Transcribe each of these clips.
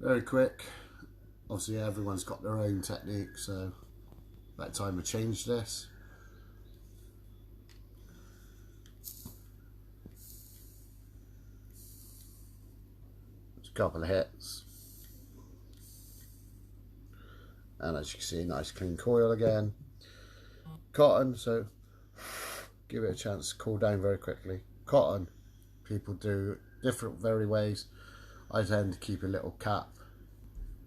Very quick. Obviously everyone's got their own technique, so about time I change this. Just a couple of hits. And as you can see, nice clean coil again. Cotton, so give it a chance to cool down very quickly. Cotton, people do different very ways. I tend to keep a little cap.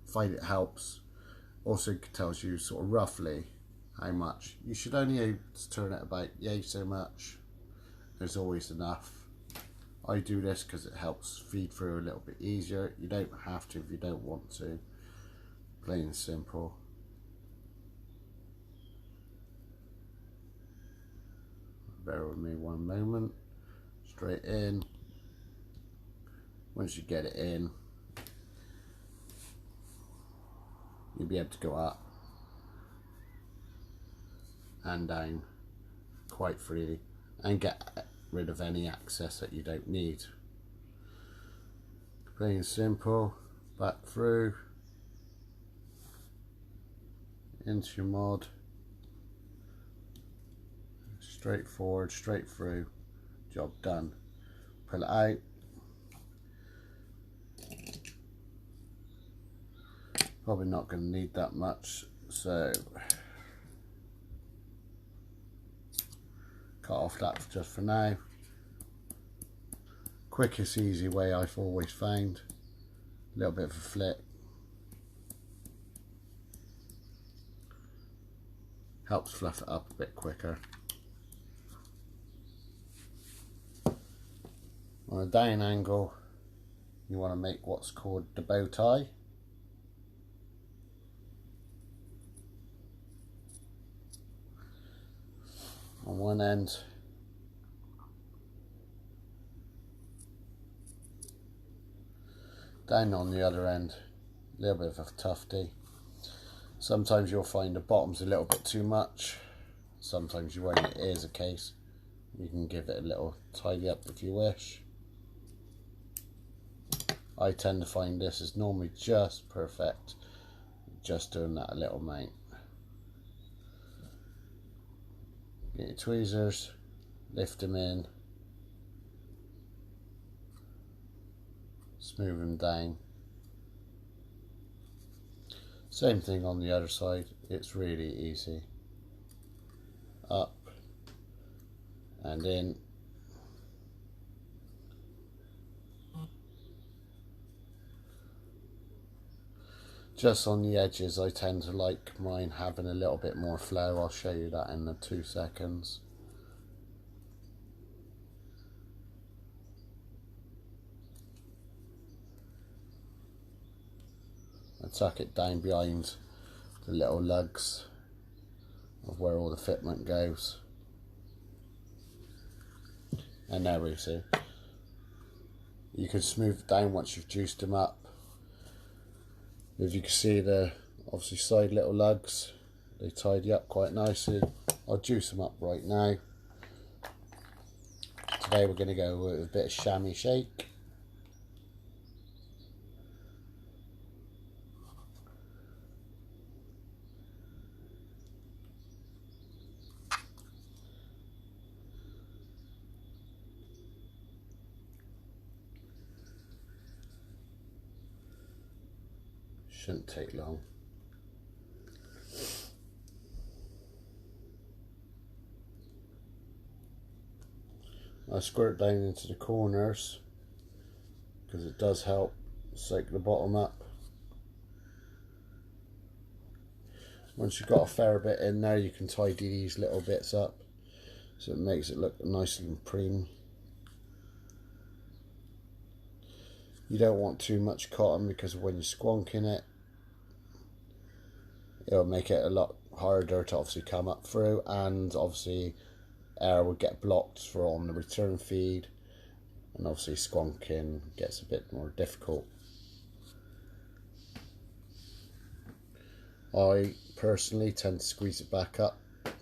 Find it helps. Also tells you sort of roughly how much. You should only able to turn it about yay so much. There's always enough. I do this because it helps feed through a little bit easier. You don't have to if you don't want to. Plain and simple. Bear with me one moment. Straight in. Once you get it in, you'll be able to go up and down quite freely and get rid of any access that you don't need. Plain and simple. Back through into your mod. Straight forward, straight through, job done. Pull it out. Probably not going to need that much, so cut off that just for now. Quickest, easy way I've always found. A little bit of a flick. Helps fluff it up a bit quicker. On a down angle, you want to make what's called the bow tie. On one end, down on the other end, a little bit of a tufty. Sometimes you'll find the bottom's a little bit too much, sometimes you won't. It is a case. You can give it a little tidy up if you wish. I tend to find this is normally just perfect, just doing that a little amount. Get your tweezers, lift them in, smooth them down. Same thing on the other side, it's really easy. Up and in. Just on the edges, I tend to like mine having a little bit more flow. I'll show you that in the 2 seconds. I tuck it down behind the little lugs of where all the fitment goes. And there we see. You can smooth it down once you've juiced them up. If you can see the obviously side little lugs, they tidy up quite nicely. I'll juice them up right now. Today we're going to go with a bit of chamois shake. Shouldn't take long. I squirt down into the corners because it does help soak the bottom up. Once you've got a fair bit in there, you can tidy these little bits up so it makes it look nice and preen. You don't want too much cotton because when you're squonking it, it'll make it a lot harder to obviously come up through, and obviously air will get blocked for on the return feed, and obviously squonking gets a bit more difficult. I personally tend to squeeze it back up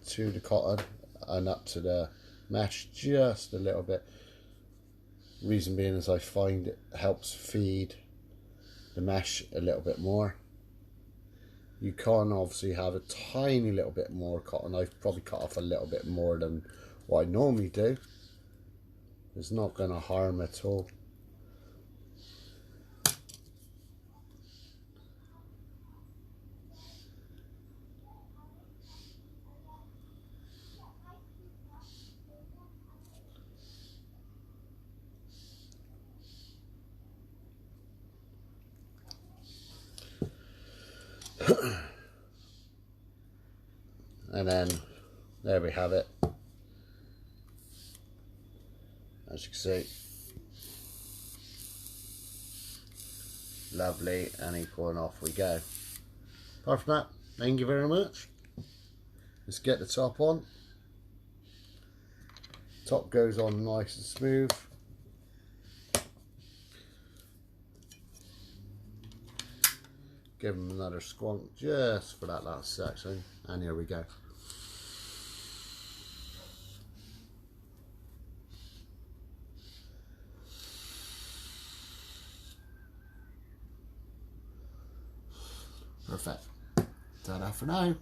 to the cotton and up to the mesh just a little bit. Reason being is I find it helps feed the mesh a little bit more. You can obviously have a tiny little bit more cotton. I've probably cut off a little bit more than what I normally do. It's not going to harm at all. And then there we have it. As you can see, lovely and equal, and off we go. Apart from that, thank you very much. Let's get the top on. Top goes on nice and smooth. Give them another squonk just for that last section, and here we go. Perfect. Ta-da for now.